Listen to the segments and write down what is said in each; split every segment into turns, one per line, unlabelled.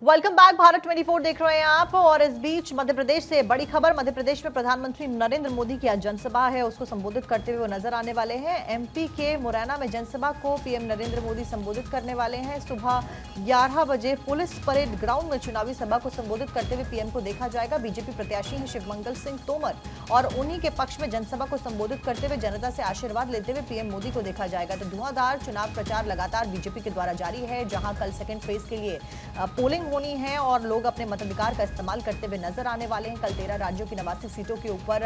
Welcome back. Bharat 24 देख रहे हैं आप। और इस बीच मध्य प्रदेश से बड़ी खबर। मध्य प्रदेश में प्रधानमंत्री नरेंद्र मोदी की आज जनसभा है, उसको संबोधित करते हुए वो नजर आने वाले हैं। एमपी के मुरैना में जनसभा को पीएम नरेंद्र मोदी संबोधित करने वाले हैं। सुबह 11 बजे पुलिस परेड ग्राउंड में चुनावी सभा को संबोधित करते हुए पीएम को देखा जाएगा। बीजेपी प्रत्याशी हैं शिवमंगल सिंह तोमर और उन्हीं के पक्ष में जनसभा को संबोधित करते हुए जनता से आशीर्वाद लेते हुए पीएम मोदी को देखा जाएगा। तो धुआंधार चुनाव प्रचार लगातार बीजेपी के द्वारा जारी है, जहां कल सेकेंड फेज के लिए पोलिंग होनी है और लोग अपने मताधिकार का इस्तेमाल करते हुए नजर आने वाले हैं। कल 13 राज्यों की 89 सीटों के ऊपर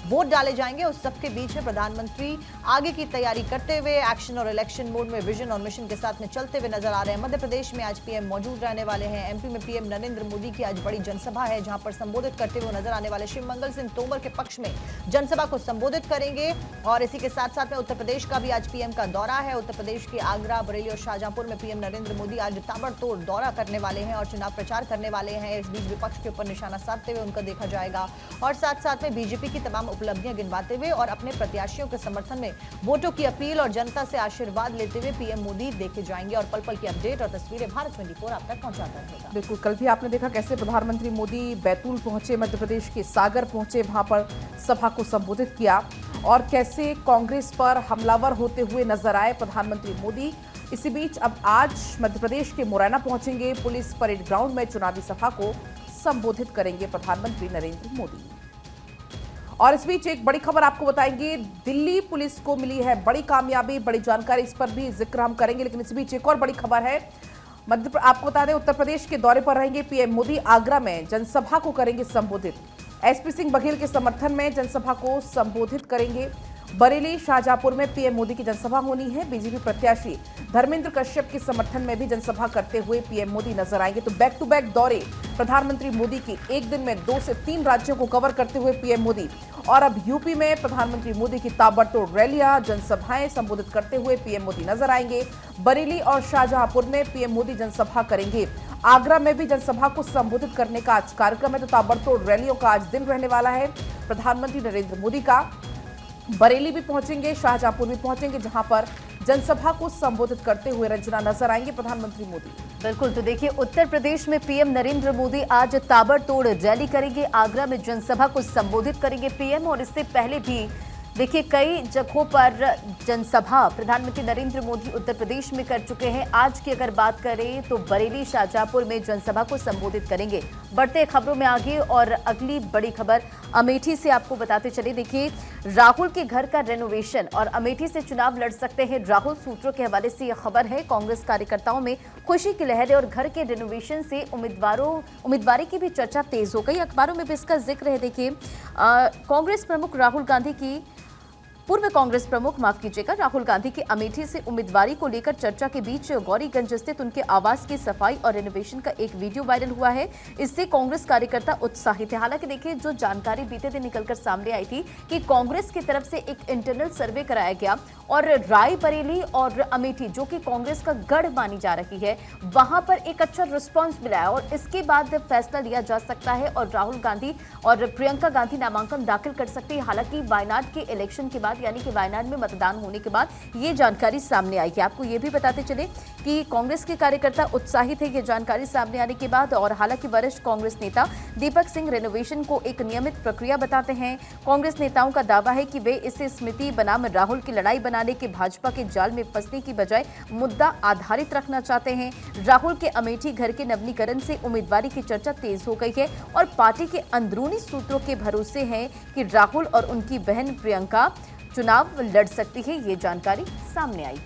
वोट डाले जाएंगे। उस सबके बीच में प्रधानमंत्री आगे की तैयारी करते हुए एक्शन और इलेक्शन मोड में विजन और मिशन के साथ में चलते हुए नजर आ रहे हैं। मध्य प्रदेश में आज पीएम मौजूद रहने वाले हैं। एमपी में पीएम नरेंद्र मोदी की आज बड़ी जनसभा है, जहां पर संबोधित करते हुए नजर आने वाले शिवमंगल सिंह तोमर के पक्ष में जनसभा को संबोधित करेंगे। और इसी के साथ साथ में उत्तर प्रदेश का भी आज पीएम का दौरा है। उत्तर प्रदेश के आगरा, बरेली और शाहजहांपुर में पीएम नरेंद्र मोदी आज ताबड़तोड़ दौरा करने वाले हैं और चुनाव प्रचार करने वाले हैं। इस बीच विपक्ष के ऊपर निशाना साधते हुए उनका देखा जाएगा और साथ साथ में बीजेपी की तमाम उपलब्धियां गिनवाते हुए और अपने प्रत्याशियों के समर्थन में वोटों की अपील और जनता से आशीर्वाद लेते हुए पीएम मोदी देखे जाएंगे। और पल पल की अपडेट और तस्वीरें भारत 24 आप तक पहुंचाता रहेगा।
बिल्कुल, कल भी आपने देखा कैसे प्रधानमंत्री मोदी बैतूल पहुंचे, मध्य प्रदेश के सागर पहुंचे, वहां पर सभा को संबोधित किया और कैसे कांग्रेस पर हमलावर होते हुए नजर आए प्रधानमंत्री मोदी। इसी बीच अब आज मध्य प्रदेश के मुरैना पहुंचेंगे, पुलिस परेड ग्राउंड में चुनावी सभा को संबोधित करेंगे प्रधानमंत्री नरेंद्र मोदी। और इस बीच एक बड़ी खबर आपको बताएंगे, दिल्ली पुलिस को मिली है बड़ी कामयाबी, बड़ी जानकारी, इस पर भी जिक्र हम करेंगे। लेकिन इस बीच एक और बड़ी खबर है, आपको बता दें उत्तर प्रदेश के दौरे पर रहेंगे पीएम मोदी। आगरा में जनसभा को करेंगे संबोधित। एसपी सिंह बघेल के समर्थन में जनसभा को संबोधित करेंगे। बरेली, शाहजहांपुर में पीएम मोदी की जनसभा होनी है। बीजेपी प्रत्याशी धर्मेंद्र कश्यप के समर्थन में भी जनसभा करते हुए पीएम मोदी नजर आएंगे। तो बैक टू बैक दौरे प्रधानमंत्री मोदी की, एक दिन में 2 से 3 राज्यों को कवर करते हुए पीएम मोदी। और अब यूपी में प्रधानमंत्री मोदी की ताबड़तोड़ रैलियां, जनसभाएं संबोधित करते हुए पीएम मोदी नजर आएंगे। बरेली और शाहजहांपुर में पीएम मोदी जनसभा करेंगे। आगरा में भी जनसभा को संबोधित करने का आज कार्यक्रम है। तो ताबड़तोड़ रैलियों का आज दिन रहने वाला है प्रधानमंत्री नरेंद्र मोदी का। बरेली भी पहुंचेंगे, शाहजहांपुर भी पहुंचेंगे, जहां पर जनसभा को संबोधित करते हुए रंजना नजर आएंगे प्रधानमंत्री मोदी।
बिल्कुल, तो देखिए उत्तर प्रदेश में पीएम नरेंद्र मोदी आज ताबड़तोड़ रैली करेंगे। आगरा में जनसभा को संबोधित करेंगे पीएम। और इससे पहले भी देखिए कई जगहों पर जनसभा प्रधानमंत्री नरेंद्र मोदी उत्तर प्रदेश में कर चुके हैं। आज की अगर बात करें तो बरेली, शाहजहांपुर में जनसभा को संबोधित करेंगे। बढ़ते खबरों में आगे और अगली बड़ी खबर अमेठी से आपको बताते चले। देखिए राहुल के घर का रेनोवेशन और अमेठी से चुनाव लड़ सकते हैं राहुल, सूत्रों के हवाले से यह खबर है। कांग्रेस कार्यकर्ताओं में खुशी की लहर है और घर के रेनोवेशन से उम्मीदवारी की भी चर्चा तेज हो गई। अखबारों में भी इसका जिक्र है। देखिए कांग्रेस प्रमुख राहुल गांधी की पूर्व कांग्रेस प्रमुख राहुल गांधी की अमेठी से उम्मीदवारी को लेकर चर्चा के बीच गौरीगंज स्थित उनके आवास की सफाई और रेनोवेशन का एक वीडियो वायरल हुआ है। इससे कांग्रेस कार्यकर्ता उत्साहित है। हालांकि देखिए जो जानकारी बीते दिन निकलकर सामने आई थी कि कांग्रेस की तरफ से एक इंटरनल सर्वे कराया गया और रायबरेली और अमेठी जो कि कांग्रेस का गढ़ मानी जा रही है, वहां पर एक अच्छा रिस्पॉन्स मिला है और इसके बाद फैसला लिया जा सकता है और राहुल गांधी और प्रियंका गांधी नामांकन दाखिल कर सकती है। हालांकि वायनाड के इलेक्शन के बाद, यानी कि वायनाड में मतदान होने के बाद ये जानकारी सामने आई है। आपको ये भी बताते चले कि कांग्रेस के कार्यकर्ता उत्साहित है ये जानकारी सामने आने के बाद। और हालांकि वरिष्ठ कांग्रेस नेता दीपक सिंह रेनोवेशन को एक नियमित प्रक्रिया बताते हैं। कांग्रेस नेताओं का दावा है कि वे इसे स्मृति बनाम राहुल की लड़ाई बनाने के भाजपा के जाल में फंसने की बजाय मुद्दा आधारित रखना चाहते हैं। राहुल के अमेठी घर के नवीनीकरण से उम्मीदवारी की चर्चा तेज हो गई है और पार्टी के अंदरूनी सूत्रों के भरोसे हैं कि राहुल और उनकी बहन प्रियंका चुनाव लड़ सकती है। ये जानकारी सामने आई।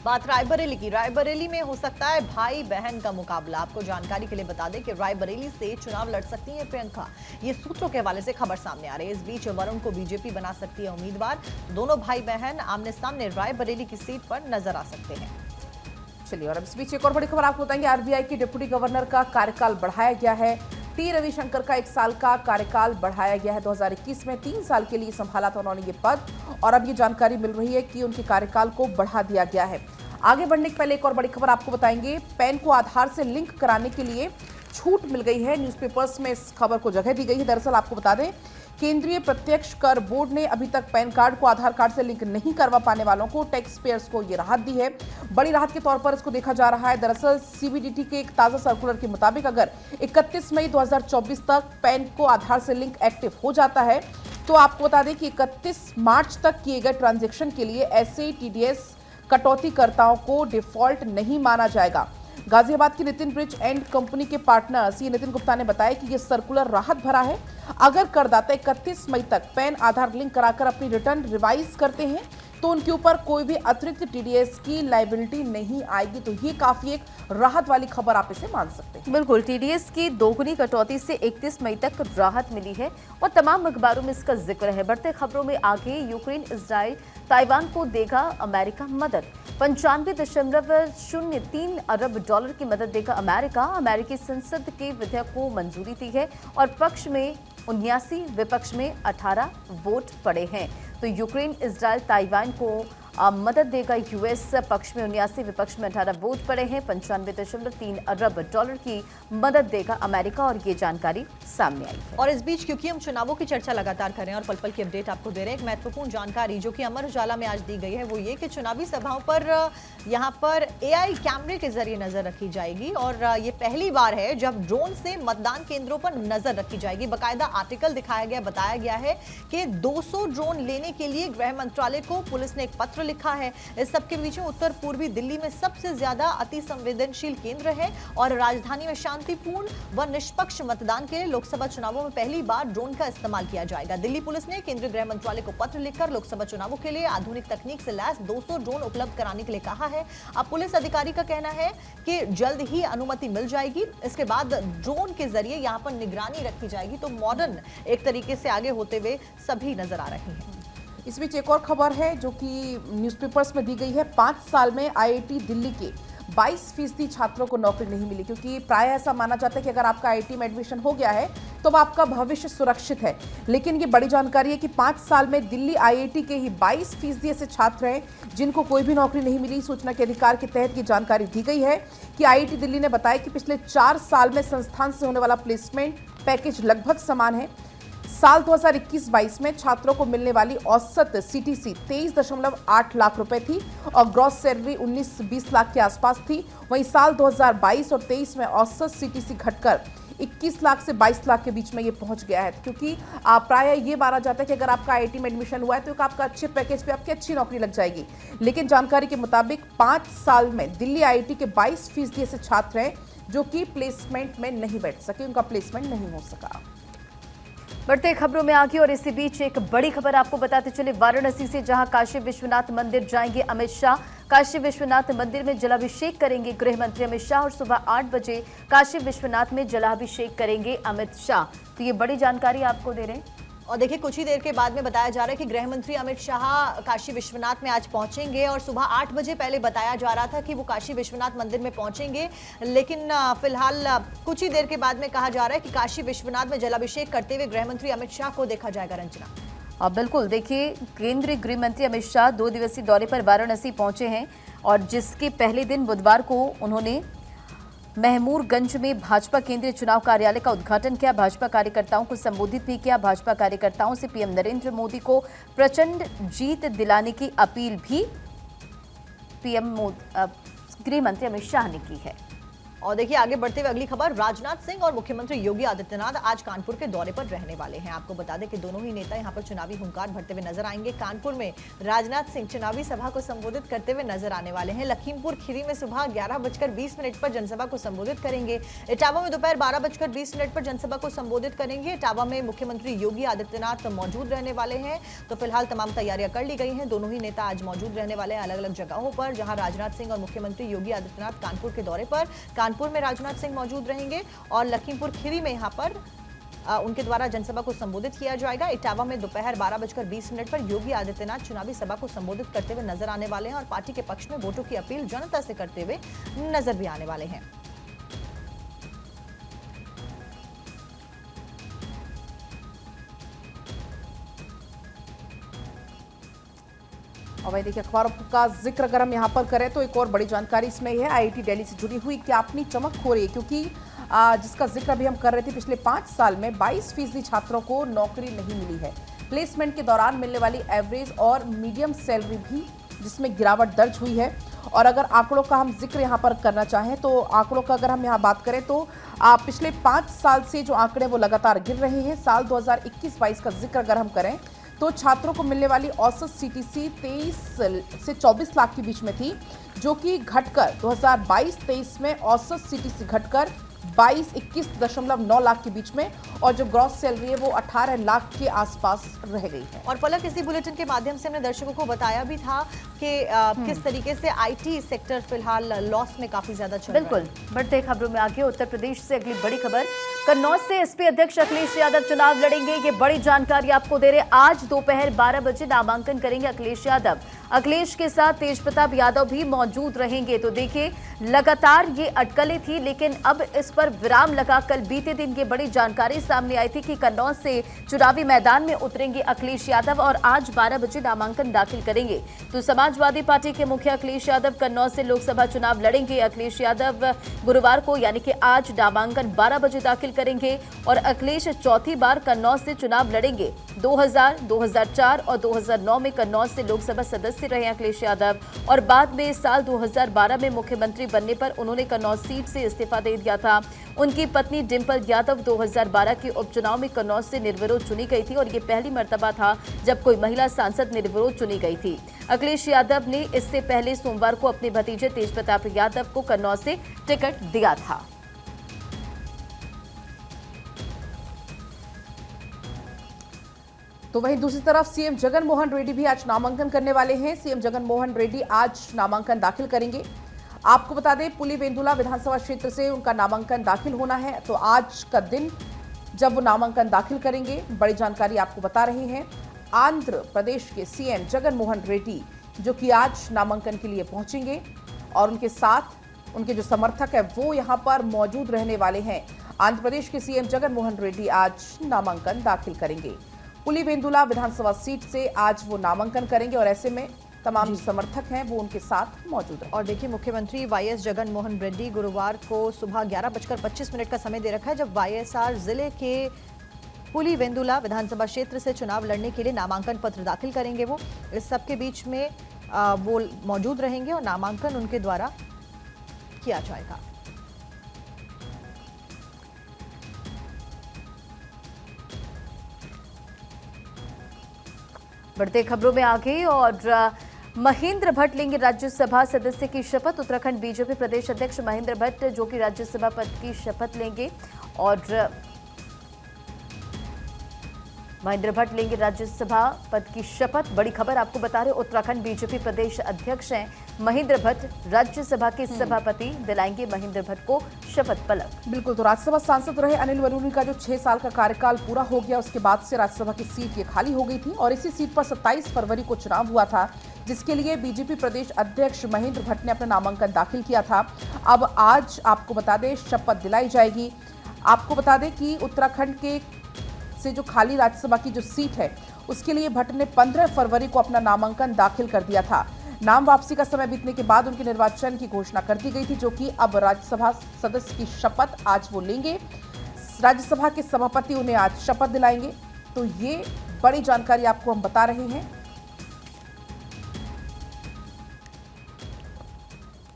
बात रायबरेली की। रायबरेली में हो सकता है भाई बहन का मुकाबला। आपको जानकारी के लिए बता दें कि रायबरेली से चुनाव लड़ सकती हैं प्रियंका। ये सूत्रों के हवाले से खबर सामने आ रही है। इस बीच वरुण को बीजेपी बना सकती है उम्मीदवार। दोनों भाई बहन आमने सामने रायबरेली की सीट पर नजर आ सकते हैं।
चलिए, और अब इस बीच एक और बड़ी खबर आपको बताएंगे, आरबीआई के डिप्टी गवर्नर का कार्यकाल बढ़ाया गया है। टी रविशंकर का 1 साल का कार्यकाल बढ़ाया गया है। 2021 में 3 साल के लिए संभाला था उन्होंने ये पद और अब ये जानकारी मिल रही है कि उनके कार्यकाल को बढ़ा दिया गया है। आगे बढ़ने के पहले एक और बड़ी खबर आपको बताएंगे, पैन को आधार से लिंक कराने के लिए छूट मिल गई है। न्यूज़पेपर्स में इस खबर को जगह दी गई है। दरअसल आपको बता दें केंद्रीय प्रत्यक्ष कर बोर्ड ने अभी तक पैन कार्ड को आधार कार्ड से लिंक नहीं करवा पाने वालों को, टैक्स पेयर्स को ये राहत दी है। बड़ी राहत के तौर पर इसको देखा जा रहा है। दरअसल सीबीडीटी के एक ताजा सर्कुलर के मुताबिक अगर 31 मई 2024 तक पैन को आधार से लिंक एक्टिव हो जाता है तो आपको बता दें कि 31 मार्च तक किए गए ट्रांजैक्शन के लिए ऐसे टीडीएस कटौतीकर्ताओं को डिफॉल्ट नहीं माना जाएगा। गाजियाबाद की नितिन ब्रिज एंड कंपनी के पार्टनर सी नितिन गुप्ता ने बताया कि यह सर्कुलर राहत भरा है। अगर करदाता 31 मई तक पैन आधार लिंक कराकर अपनी रिटर्न रिवाइज करते हैं तो उनके ऊपर कोई भी अतिरिक्त टीडीएस की लायबिलिटी नहीं आएगी। तो ये काफी एक राहत वाली खबर आप इसे मान सकते हैं।
बिल्कुल, टीडीएस की दोगुनी कटौती से 31 मई तक राहत मिली है और तमाम अखबारों में इसका जिक्र है। बढ़ते खबरों में आगे, यूक्रेन इजराइल ताइवान को देगा अमेरिका मदद। 95.03 अरब डॉलर की मदद देगा अमेरिका। अमेरिकी संसद के विधेयक को मंजूरी दी है और पक्ष में 79, विपक्ष में 18 वोट पड़े हैं। तो यूक्रेन इजराइल ताइवान को मदद देगा यूएस। पक्ष में 79, विपक्ष में 18 वोट पड़े हैं। 95.3 अरब डॉलर की मदद देगा अमेरिका और ये जानकारी सामने आई है।
और इस बीच क्योंकि हम चुनावों की चर्चा लगातार कर रहे हैं और पल पल की अपडेट आपको दे रहे हैं, एक महत्वपूर्ण जानकारी जो कि अमर उजाला में आज दी गई है वो ये कि चुनावी सभाओं पर यहाँ पर एआई कैमरे के जरिए नजर रखी जाएगी और ये पहली बार है जब ड्रोन से मतदान केंद्रों पर नजर रखी जाएगी। बाकायदा आर्टिकल दिखाया गया, बताया गया है कि 200 ड्रोन लेने के लिए गृह मंत्रालय को पुलिस ने एक पत्र लिखा है। इस सबके बीच में उत्तर पूर्वी दिल्ली में सबसे ज्यादा अति संवेदनशील केंद्र है और राजधानी में शांतिपूर्ण व निष्पक्ष मतदान के लिए लोकसभा चुनावों में पहली बार ड्रोन का इस्तेमाल किया जाएगा। दिल्ली पुलिस ने केंद्रीय गृह मंत्रालय को पत्र लिखकर लोकसभा चुनावों के लिए आधुनिक तकनीक से लैस 200 ड्रोन उपलब्ध कराने के लिए कहा है। अब पुलिस अधिकारी का कहना है कि जल्द ही अनुमति मिल जाएगी। इसके बाद ड्रोन के जरिए यहां पर निगरानी रखी जाएगी। तो मॉडर्न एक तरीके से आगे होते हुए सभी नजर आ रहे हैं।
इस बीच एक और खबर है जो कि न्यूज़पेपर्स में दी गई है। 5 साल में आईआईटी दिल्ली के 22% छात्रों को नौकरी नहीं मिली, क्योंकि प्राय ऐसा माना जाता है कि अगर आपका आईआईटी में एडमिशन हो गया है तो आपका भविष्य सुरक्षित है। लेकिन ये बड़ी जानकारी है कि 5 साल में दिल्ली आईआईटी के ही 22% ऐसे छात्र हैं जिनको कोई भी नौकरी नहीं मिली। सूचना के अधिकार के तहत ये जानकारी दी गई है कि आईआईटी दिल्ली ने बताया कि पिछले 4 साल में संस्थान से होने वाला प्लेसमेंट पैकेज लगभग समान है। साल 2021-22 में छात्रों को मिलने वाली औसत सीटीसी 23.8 लाख रुपए थी और ग्रॉस सैलरी 19-20 लाख के आसपास थी। वहीं साल 2022 और 23 में औसत सीटीसी घटकर 21 लाख से 22 लाख के बीच में ये पहुंच गया है, क्योंकि प्राय ये माना जाता है कि अगर आपका आईआईटी में एडमिशन हुआ है तो आपका अच्छे पैकेज पे आपकी अच्छी नौकरी लग जाएगी। लेकिन जानकारी के मुताबिक 5 साल में दिल्ली आईआईटी के 22% ऐसे छात्र हैं जो कि प्लेसमेंट में नहीं बैठ सके, उनका प्लेसमेंट नहीं हो सका।
बढ़ते खबरों में आगे और इसी बीच एक बड़ी खबर आपको बताते चले वाराणसी से, जहां काशी विश्वनाथ मंदिर जाएंगे अमित शाह। काशी विश्वनाथ मंदिर में जलाभिषेक करेंगे गृह मंत्री अमित शाह और सुबह 8 बजे काशी विश्वनाथ में जलाभिषेक करेंगे अमित शाह। तो ये बड़ी जानकारी आपको दे रहे हैं।
और देखिए, कुछ ही देर के बाद में बताया जा रहा है कि गृह मंत्री अमित शाह काशी विश्वनाथ में आज पहुंचेंगे और सुबह 8 बजे पहले बताया जा रहा था कि वो काशी विश्वनाथ मंदिर में पहुंचेंगे, लेकिन फिलहाल कुछ ही देर के बाद में कहा जा रहा है कि काशी विश्वनाथ में जलाभिषेक करते हुए गृह मंत्री अमित शाह को देखा जाएगा। रंजना,
बिल्कुल, देखिए केंद्रीय गृह मंत्री अमित शाह 2 दिवसीय दौरे पर वाराणसी पहुंचे हैं और जिसके पहले दिन बुधवार को उन्होंने महमूरगंज में भाजपा केंद्रीय चुनाव कार्यालय का उद्घाटन किया। भाजपा कार्यकर्ताओं को संबोधित भी किया। भाजपा कार्यकर्ताओं से पीएम नरेंद्र मोदी को प्रचंड जीत दिलाने की अपील भी गृह मंत्री अमित शाह ने की है।
और देखिए, आगे बढ़ते हुए अगली खबर, राजनाथ सिंह और मुख्यमंत्री योगी आदित्यनाथ आज कानपुर के दौरे पर रहने वाले हैं। आपको बता दें कि दोनों ही नेता यहां पर चुनावी हुंकार भरते हुए नजर आएंगे। कानपुर में राजनाथ सिंह चुनावी सभा को संबोधित करते हुए नजर आने वाले हैं। लखीमपुर खीरी में सुबह 11:20 पर जनसभा को संबोधित करेंगे। इटावा में दोपहर 12:20 पर जनसभा को संबोधित करेंगे। इटावा में मुख्यमंत्री योगी आदित्यनाथ मौजूद रहने वाले हैं। तो फिलहाल तमाम तैयारियां कर ली गई हैं। दोनों ही नेता आज मौजूद रहने वाले हैं अलग अलग जगहों पर, जहां राजनाथ सिंह और मुख्यमंत्री योगी आदित्यनाथ कानपुर के दौरे पर। कानपुर में राजनाथ सिंह मौजूद रहेंगे और लखीमपुर खीरी में यहां पर उनके द्वारा जनसभा को संबोधित किया जाएगा। इटावा में दोपहर 12:20 पर योगी आदित्यनाथ चुनावी सभा को संबोधित करते हुए नजर आने वाले हैं और पार्टी के पक्ष में वोटों की अपील जनता से करते हुए नजर भी आने वाले हैं।
और वही देखिए, अखबारों का जिक्र अगर हम यहाँ पर करें तो एक और बड़ी जानकारी इसमें है, आईआईटी दिल्ली से जुड़ी हुई क्या अपनी चमक खो रही है, क्योंकि जिसका जिक्र अभी हम कर रहे थे। पिछले 5 साल में 22% छात्रों को नौकरी नहीं मिली है। प्लेसमेंट के दौरान मिलने वाली एवरेज और मीडियम सैलरी भी जिसमें गिरावट दर्ज हुई है। और अगर आंकड़ों का हम जिक्र यहाँ पर करना चाहें तो आंकड़ों का अगर हम यहाँ बात करें तो पिछले 5 साल से जो आंकड़े वो लगातार गिर रहे हैं। साल 2021-22 का जिक्र अगर हम करें तो छात्रों को मिलने वाली औसत सीटीसी 23 से 24 लाख के बीच में थी, जो कि घटकर 2022-23 में औसत सीटीसी घटकर 22-21.9 लाख के बीच में, और जो ग्रॉस सैलरी है वो 18 लाख के आसपास रह गई है।
और पलक, इसी बुलेटिन के माध्यम से हमने दर्शकों को बताया भी था कि किस तरीके से आईटी सेक्टर फिलहाल लॉस में काफी ज्यादा चल रहा है।
बिल्कुल, बढ़ते खबरों में आगे उत्तर प्रदेश से अगली बड़ी खबर। कन्नौज से एसपी अध्यक्ष अखिलेश यादव चुनाव लड़ेंगे, ये बड़ी जानकारी आपको दे रहे। आज दोपहर 12 बजे नामांकन करेंगे अखिलेश यादव। अखिलेश के साथ तेजप्रताप यादव भी मौजूद रहेंगे। तो देखिए, लगातार ये अटकलें थी, लेकिन अब इस पर विराम लगा। कल बीते दिन ये बड़ी जानकारी सामने आई थी कि कन्नौज से चुनावी मैदान में उतरेंगे अखिलेश यादव और आज 12 बजे नामांकन दाखिल करेंगे। तो समाजवादी पार्टी के मुखिया अखिलेश यादव कन्नौज से लोकसभा चुनाव लड़ेंगे। अखिलेश यादव गुरुवार को यानी कि आज नामांकन 12 बजे दाखिल करेंगे और अखिलेश चौथी बार कन्नौज से चुनाव लड़ेंगे। 2000, 2004 और 2009 में कन्नौज से लोकसभा सदस्य रहे अखिलेश यादव और बाद में साल 2012 में मुख्यमंत्री बनने पर उन्होंने कन्नौज सीट से इस्तीफा दे दिया था। उनकी पत्नी डिंपल यादव 2012 के उपचुनाव में कन्नौज से निर्विरोध चुनी गई थी और ये पहली मर्तबा था जब कोई महिला सांसद निर्विरोध चुनी गई थी। अखिलेश यादव ने इससे पहले सोमवार को अपने भतीजे तेजप्रताप यादव को कन्नौज से टिकट दिया था।
तो वहीं दूसरी तरफ सीएम जगन मोहन रेड्डी भी आज नामांकन करने वाले हैं। सीएम जगन मोहन रेड्डी आज नामांकन दाखिल करेंगे। आपको बता दें, पुलिवेंदुला विधानसभा क्षेत्र से उनका नामांकन दाखिल होना है। तो आज का दिन जब वो नामांकन दाखिल करेंगे, बड़ी जानकारी आपको बता रहे हैं आंध्र प्रदेश के सीएम जगन मोहन रेड्डी, जो कि आज नामांकन के लिए पहुंचेंगे और उनके साथ उनके जो समर्थक है वो यहां पर मौजूद रहने वाले हैं। आंध्र प्रदेश के सीएम जगन मोहन रेड्डी आज नामांकन दाखिल करेंगे। पुलिवेंदुला विधानसभा सीट से आज वो नामांकन करेंगे और ऐसे में तमाम समर्थक हैं वो उनके साथ मौजूद हैं।
और देखिए, मुख्यमंत्री वाईएस जगन मोहन रेड्डी गुरुवार को सुबह 11:25 का समय दे रखा है, जब वाईएसआर जिले के पुलिवेंदुला विधानसभा क्षेत्र से चुनाव लड़ने के लिए नामांकन पत्र दाखिल करेंगे। वो इस सबके बीच में वो मौजूद रहेंगे और नामांकन उनके द्वारा किया जाएगा।
बढ़ते खबरों में आगे और महेंद्र भट्ट लेंगे राज्यसभा सदस्य की शपथ। उत्तराखंड बीजेपी प्रदेश अध्यक्ष महेंद्र भट्ट जो कि राज्यसभा पद की शपथ लेंगे और महेंद्र भट्ट लेंगे राज्यसभा पद की शपथ। बड़ी खबर आपको बता रहे, उत्तराखंड बीजेपी प्रदेश अध्यक्ष हैं महेंद्र भट्ट, राज्यसभा के सभापति दिलाएंगे महेंद्र भट्ट को शपथ। पलक,
बिल्कुल, तो राज्यसभा सांसद रहे अनिल बलूनी का जो 6 साल का कार्यकाल पूरा हो गया, उसके बाद से राज्यसभा की सीट ये खाली हो गई थी और इसी सीट पर 27 फरवरी को चुनाव हुआ था, जिसके लिए बीजेपी प्रदेश अध्यक्ष महेंद्र भट्ट ने अपना नामांकन दाखिल किया था। अब आज आपको बता दें शपथ दिलाई जाएगी। आपको बता दें कि उत्तराखंड के से जो खाली राज्यसभा की जो सीट है उसके लिए भट्ट ने 15 फरवरी को अपना नामांकन दाखिल कर दिया था। नाम वापसी का समय बीतने के बाद उनके निर्वाचन की घोषणा कर दी गई थी, जो कि अब राज्यसभा सदस्य की शपथ आज वो लेंगे। राज्यसभा के सभापति उन्हें आज शपथ दिलाएंगे। तो ये बड़ी जानकारी आपको हम बता रहे हैं।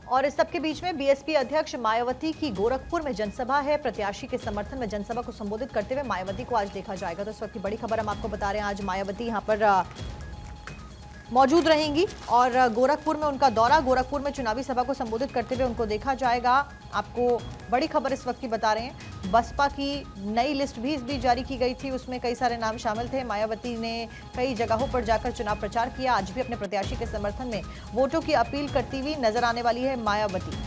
और इस सबके बीच में बीएसपी अध्यक्ष मायावती की गोरखपुर में जनसभा है। प्रत्याशी के समर्थन में जनसभा को संबोधित करते हुए मायावती को आज देखा जाएगा। तो इस वक्त की बड़ी खबर हम आपको बता रहे हैं, आज मायावती यहां पर मौजूद रहेंगी और गोरखपुर में उनका दौरा, गोरखपुर में चुनावी सभा को संबोधित करते हुए उनको देखा जाएगा। आपको बड़ी खबर इस वक्त की बता रहे हैं, बसपा की नई लिस्ट भी इस बीच जारी की गई थी, उसमें कई सारे नाम शामिल थे। मायावती ने कई जगहों पर जाकर चुनाव प्रचार किया। आज भी अपने प्रत्याशी के समर्थन में वोटों की अपील करती हुई नजर आने वाली है मायावती।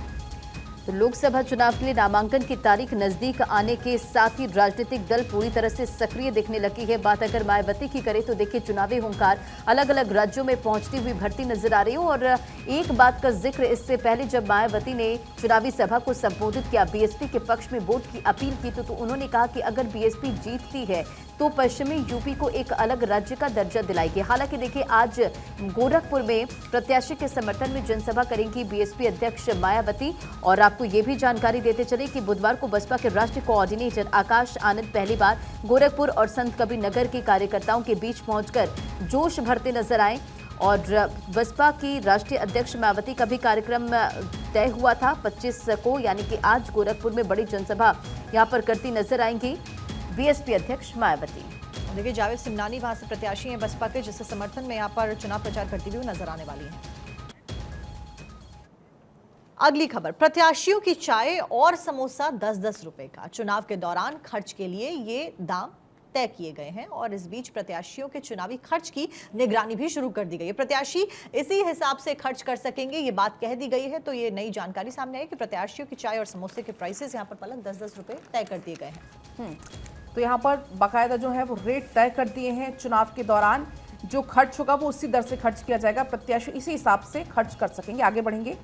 तो लोकसभा चुनाव के लिए नामांकन की तारीख नजदीक आने के साथ ही राजनीतिक दल पूरी तरह से सक्रिय दिखने लगी है। बात अगर मायावती की करें तो देखिए, चुनावी हुंकार अलग अलग राज्यों में पहुंचती हुई भरती नजर आ रही है। और एक बात का जिक्र इससे पहले जब मायावती ने चुनावी सभा को संबोधित किया, बीएसपी के पक्ष में वोट की अपील की, तो उन्होंने कहा कि अगर बीएसपी जीतती है तो पश्चिमी यूपी को एक अलग राज्य का दर्जा दिलाएगी। हालांकि देखिए, आज गोरखपुर में प्रत्याशी के समर्थन में जनसभा करेंगी बीएसपी अध्यक्ष मायावती और आपको ये भी जानकारी देते चले कि बुधवार को बसपा के राष्ट्रीय कोऑर्डिनेटर आकाश आनंद पहली बार गोरखपुर और संत कबीर नगर के कार्यकर्ताओं के बीच पहुंचकर जोश भरते नजर आए और बसपा की राष्ट्रीय अध्यक्ष मायावती का भी कार्यक्रम तय हुआ था 25 को, यानी कि आज गोरखपुर में बड़ी जनसभा यहां पर करती नजर आएंगी बीएसपी अध्यक्ष मायावती।
देखिए जावेद सिमनानी वहां से प्रत्याशी हैं बसपा के, जिसके समर्थन में यहां पर चुनाव प्रचार करती हुई नजर आने वाली हैं। अगली खबर, प्रत्याशियों की चाय और समोसा 10-10 रुपए का चुनाव के दौरान खर्च के लिए ये दाम तय किए गए हैं और इस बीच प्रत्याशियों के चुनावी खर्च की निगरानी भी शुरू कर दी गई है। प्रत्याशी इसी हिसाब से खर्च कर सकेंगे, ये बात कह दी गई है। तो ये नई जानकारी सामने आई कि प्रत्याशियों की चाय और समोसे के प्राइसेस यहाँ पर पलक 10-10 रुपए तय कर दिए गए हैं।
तो यहाँ पर बाकायदा जो है वो रेट तय कर दिए हैं। चुनाव के दौरान जो खर्च होगा वो उसी दर से खर्च किया जाएगा, प्रत्याशी इसी हिसाब से खर्च कर सकेंगे। आगे बढ़ेंगे,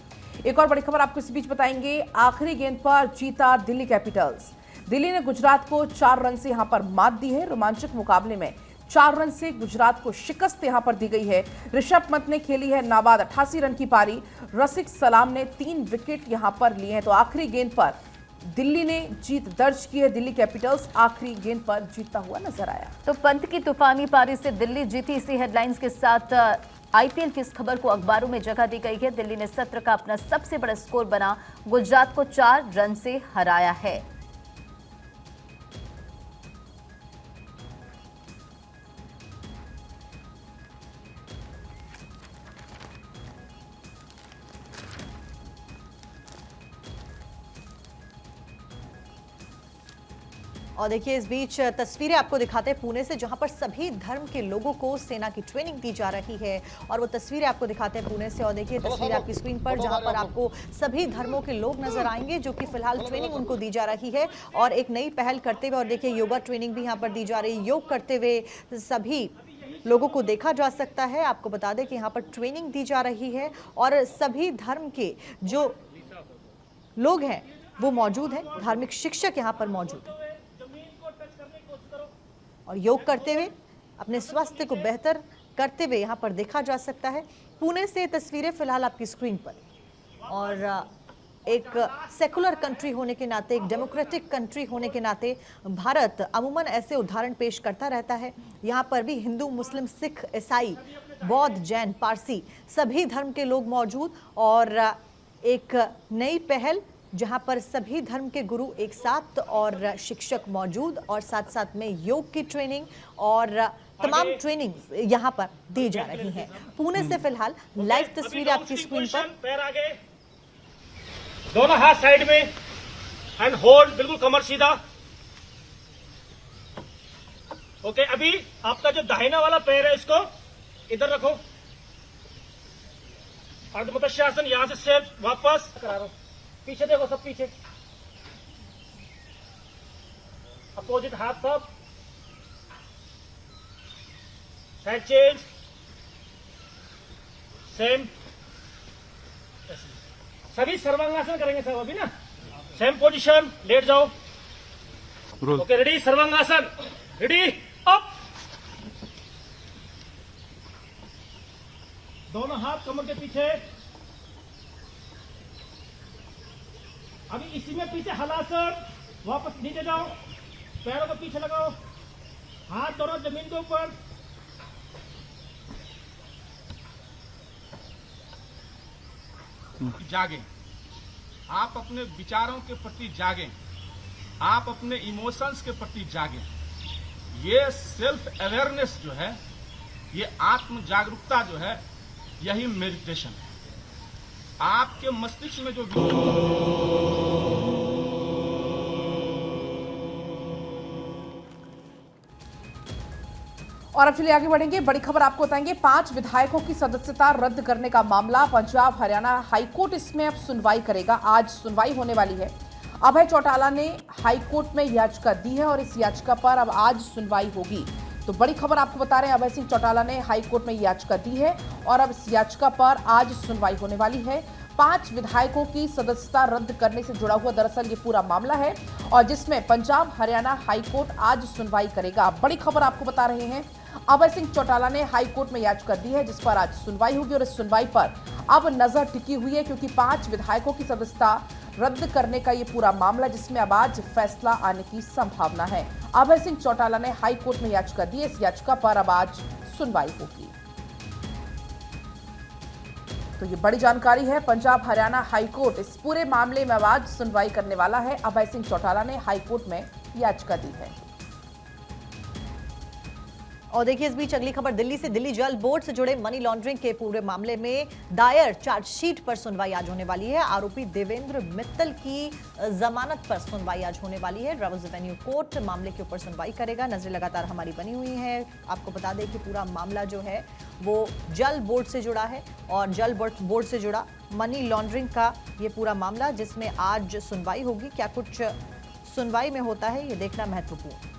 एक और बड़ी खबर आपको इस बीच बताएंगे। आखिरी गेंद पर जीता दिल्ली कैपिटल्स। दिल्ली ने गुजरात को 4 रन से यहां पर मात दी है। रोमांचक मुकाबले में 4 रन से गुजरात को शिकस्त यहां पर दी गई है। ऋषभ पंत ने खेली है नाबाद 88 रन की पारी। रसिक सलाम ने 3 विकेट यहां पर लिए हैं। तो आखिरी गेंद पर दिल्ली ने जीत दर्ज की है। दिल्ली कैपिटल्स आखिरी गेंद पर जीतता हुआ नजर आया।
तो पंत की तूफानी पारी से दिल्ली जीती, इसी हेडलाइंस के साथ आईपीएल की इस खबर को अखबारों में जगह दी गई है। दिल्ली ने सत्र का अपना सबसे बड़ा स्कोर बना गुजरात को 4 रन से हराया है।
और देखिए इस बीच तस्वीरें आपको दिखाते हैं पुणे से, जहां पर सभी धर्म के लोगों को सेना की ट्रेनिंग दी जा रही है। और वो तस्वीरें आपको दिखाते हैं पुणे से। और देखिए तस्वीरें आपकी स्क्रीन पर, जहां पर आपको सभी धर्मों के लोग नजर आएंगे जो कि फिलहाल ट्रेनिंग उनको दी जा रही है और एक नई पहल करते हुए। और देखिए योगा ट्रेनिंग भी यहाँ पर दी जा रही है। योग करते हुए सभी लोगों को देखा जा सकता है। आपको बता दें कि यहाँ पर ट्रेनिंग दी जा रही है और सभी धर्म के जो लोग हैं वो मौजूद हैं। धार्मिक शिक्षक यहाँ पर मौजूद हैं और योग करते हुए अपने स्वास्थ्य को बेहतर करते हुए यहाँ पर देखा जा सकता है। पुणे से तस्वीरें फिलहाल आपकी स्क्रीन पर। और एक सेकुलर कंट्री होने के नाते, एक डेमोक्रेटिक कंट्री होने के नाते भारत अमूमन ऐसे उदाहरण पेश करता रहता है। यहाँ पर भी हिंदू, मुस्लिम, सिख, ईसाई, बौद्ध, जैन, पारसी सभी धर्म के लोग मौजूद और एक नई पहल जहां पर सभी धर्म के गुरु एक साथ और शिक्षक मौजूद और साथ साथ में योग की ट्रेनिंग और तमाम ट्रेनिंग यहां पर दी जा रही हैं। पुणे से फिलहाल लाइव तस्वीरें आपकी स्क्रीन पर।
पैर आगे, दोनों हाथ साइड में एंड होल्ड, बिल्कुल कमर सीधा। ओके, अभी आपका जो दाहिना वाला पैर है इसको इधर रखो। अर्धमत्स्यासन, यहां से सेफ वापस करा रहा हूं। पीछे देखो, सब पीछे। अपोजिट हाथ सब साइड चेंज, सेम। सभी सर्वांगासन करेंगे सब अभी ना। सेम पोजीशन, लेट जाओ। Okay, ready, sarvangasana, ready, up. दोनों हाथ कमर के पीछे। अभी इसी में पीछे हलासन, वापस नीचे जाओ, पैरों को पीछे लगाओ, हाथ दोनों जमीन के ऊपर।
जागें, आप अपने विचारों के प्रति जागें, आप अपने इमोशंस के प्रति जागें। ये सेल्फ अवेयरनेस जो है, ये आत्म जागरूकता जो है, यही मेडिटेशन है। आपके मस्तिष्क में जो
और अब चलिए आगे बढ़ेंगे। बड़ी खबर आपको बताएंगे। 5 विधायकों की सदस्यता रद्द करने का मामला पंजाब हरियाणा हाईकोर्ट इसमें अब सुनवाई करेगा। आज सुनवाई होने वाली है। अभय चौटाला ने हाईकोर्ट में याचिका दी है और इस याचिका पर अब आज सुनवाई होगी। तो बड़ी खबर आपको बता रहे हैं, अभय सिंह चौटाला ने हाईकोर्ट में याचिका दी है और अब इस याचिका पर आज सुनवाई होने वाली है। 5 विधायकों की सदस्यता रद्द करने से जुड़ा हुआ दरअसल ये पूरा मामला है और जिसमें पंजाब हरियाणा हाईकोर्ट आज सुनवाई करेगा। बड़ी खबर आपको बता रहे हैं, अभय सिंह चौटाला ने हाईकोर्ट में याचिका दी है जिस पर आज सुनवाई होगी और इस सुनवाई पर अब नजर टिकी हुई है क्योंकि 5 विधायकों की सदस्यता रद्द करने का ये पूरा मामला, जिसमें अब आज फैसला आने की संभावना है। अभय सिंह चौटाला ने हाई कोर्ट में याचिका दी। इस याचिका पर अब आज सुनवाई होगी। तो ये बड़ी जानकारी है। पंजाब हरियाणा हाई कोर्ट इस पूरे मामले में अब आज सुनवाई करने वाला है। अभय सिंह चौटाला ने हाई कोर्ट में याचिका दी है।
और देखिए इस बीच अगली खबर दिल्ली से। दिल्ली जल बोर्ड से जुड़े मनी लॉन्ड्रिंग के पूरे मामले में दायर चार्जशीट पर सुनवाई आज होने वाली है। आरोपी देवेंद्र मित्तल की जमानत पर सुनवाई आज होने वाली है। राउज एवेन्यू कोर्ट मामले के ऊपर सुनवाई करेगा। नजरें लगातार हमारी बनी हुई हैं। आपको बता दें कि पूरा मामला जो है वो जल बोर्ड से जुड़ा है और जल बोर्ड से जुड़ा मनी लॉन्ड्रिंग का ये पूरा मामला, जिसमें आज सुनवाई होगी। क्या कुछ सुनवाई में होता है ये देखना महत्वपूर्ण।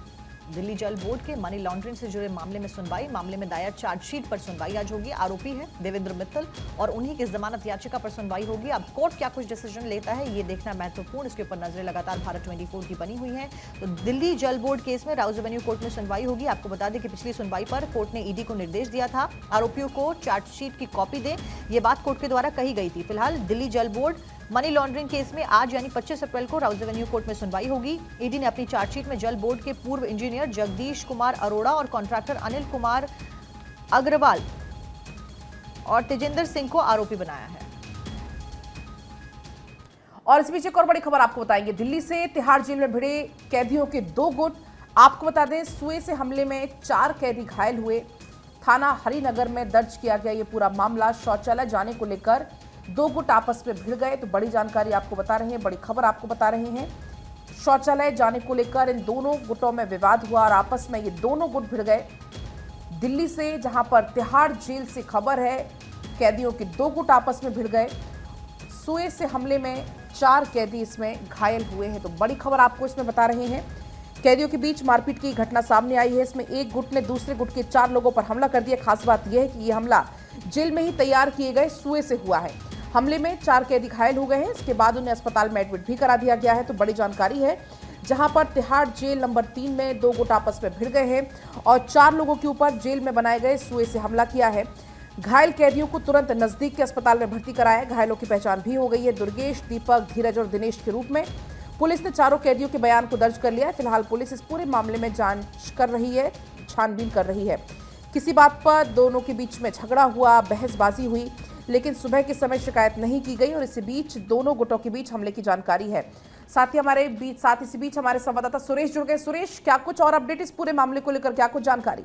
दिल्ली जल बोर्ड के मनी लॉन्ड्रिंग से जुड़े मामले में सुनवाई, मामले में दायर चार्जशीट पर सुनवाई आज होगी। आरोपी है देवेंद्र मित्तल और उन्हीं की जमानत याचिका पर सुनवाई होगी। अब कोर्ट क्या कुछ डिसीजन लेता है ये देखना महत्वपूर्ण। इसके ऊपर नजरें लगातार भारत 24 की बनी हुई हैं। तो दिल्ली जल बोर्ड केस में राउज एवेन्यू कोर्ट में सुनवाई होगी। आपको बता दें कि पिछली सुनवाई पर कोर्ट ने ईडी को निर्देश दिया था आरोपियों को चार्जशीट की कॉपी दे। ये बात कोर्ट के द्वारा कही गई थी। फिलहाल दिल्ली जल बोर्ड मनी लॉन्ड्रिंग केस में आज यानी 25 अप्रैल को राउज एवेन्यू कोर्ट में सुनवाई होगी। ईडी ने अपनी चार्जशीट में जल बोर्ड के पूर्व इंजीनियर जगदीश कुमार अरोड़ा और कॉन्ट्रैक्टर अनिल कुमार अग्रवाल और तेजिंदर सिंह को आरोपी बनाया है।
और इस बीच एक और बड़ी खबर आपको बताएंगे। दिल्ली से तिहाड़ जेल में भिड़े कैदियों के 2 गुट। आपको बता दें सुए से हमले में 4 कैदी घायल हुए। थाना हरिनगर में दर्ज किया गया ये पूरा मामला। शौचालय जाने को लेकर 2 गुट आपस में भिड़ गए। तो बड़ी जानकारी आपको बता रहे हैं, बड़ी खबर आपको बता रहे हैं। शौचालय जाने को लेकर इन दोनों गुटों में विवाद हुआ और आपस में ये दोनों गुट भिड़ गए। दिल्ली से, जहां पर तिहाड़ जेल से खबर है, कैदियों के 2 गुट आपस में भिड़ गए। सुए से हमले में 4 कैदी इसमें घायल हुए हैं। तो बड़ी खबर आपको इसमें बता रहे हैं। कैदियों के बीच मारपीट की घटना सामने आई है। इसमें एक गुट ने दूसरे गुट के 4 लोगों पर हमला कर दिया। खास बात यह है कि यह हमला जेल में ही तैयार किए गए सुए से हुआ है। हमले में 4 कैदी घायल हो गए हैं। इसके बाद उन्हें अस्पताल में एडमिट भी करा दिया गया है। तो बड़ी जानकारी है, जहां पर तिहाड़ जेल नंबर 3 में 2 गुट आपस में भिड़ गए हैं और 4 लोगों के ऊपर जेल में बनाए गए सुए से हमला किया है। घायल कैदियों को तुरंत नजदीक के अस्पताल में भर्ती कराया। घायलों की पहचान भी हो गई है, दुर्गेश, दीपक, धीरज और दिनेश के रूप में। पुलिस ने चारों कैदियों के बयान को दर्ज कर लिया है। फिलहाल पुलिस इस पूरे मामले में जांच कर रही है, छानबीन कर रही है। किसी बात पर दोनों के बीच में झगड़ा हुआ, बहसबाजी हुई, लेकिन सुबह के समय शिकायत नहीं की गई और इसी बीच दोनों गुटों के बीच हमले की जानकारी है। साथ इसी बीच हमारे संवाददाता सुरेश जुड़ गए। सुरेश, क्या कुछ और अपडेट इस पूरे मामले को लेकर, क्या कुछ जानकारी?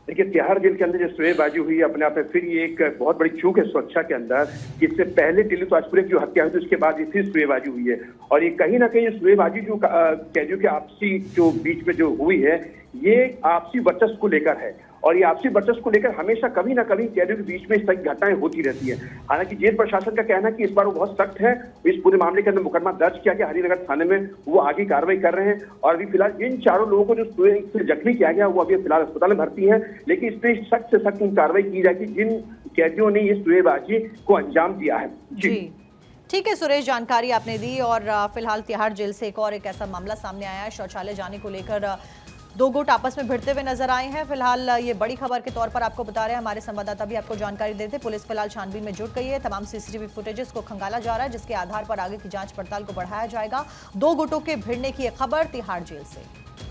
देखिए, तिहाड़ जेल के अंदर जो सुएबाजी हुई अपने आप में फिर ये एक बहुत बड़ी चूक है सुरक्षा के अंदर। इससे पहले दिल्ली ताजपुरे की जो हत्या हुई थी उसके बाद ये फिर सुएबाजी हुई है और ये कहीं ना कहीं सुएबाजी जो कैदियों के आपसी जो बीच में जो हुई है, ये आपसी वर्चस्व को लेकर है और ये आपसी वर्चस्व को लेकर हमेशा कभी ना कभी कैदियों के बीच में इस तरह की घटनाएं होती रहती है। हालांकि जेल प्रशासन का कहना है कि इस बार वो बहुत सख्त है। इस पूरे मामले के अंदर मुकदमा दर्ज किया गया हरिनगर थाने में, वो आगे कार्रवाई कर रहे हैं और अभी फिलहाल इन 4 लोगों को जो से जख्मी किया गया वो अभी फिलहाल अस्पताल में भर्ती है। लेकिन इस पर सख्त से सख्त कार्रवाई की जाएगी जिन कैदियों ने ये सुएबाजी को अंजाम दिया है।
जी ठीक है सुरेश, जानकारी आपने दी। और फिलहाल तिहाड़ जेल से एक ऐसा मामला सामने आया है। शौचालय जाने को लेकर 2 गुट आपस में भिड़ते हुए नजर आए हैं। फिलहाल ये बड़ी खबर के तौर पर आपको बता रहे हैं, हमारे संवाददाता भी आपको जानकारी देते। पुलिस फिलहाल छानबीन में जुट गई है। तमाम सीसीटीवी फुटेजेस को खंगाला जा रहा है, जिसके आधार पर आगे की जांच पड़ताल को बढ़ाया जाएगा। 2 गुटों के भिड़ने की खबर तिहाड़ जेल से।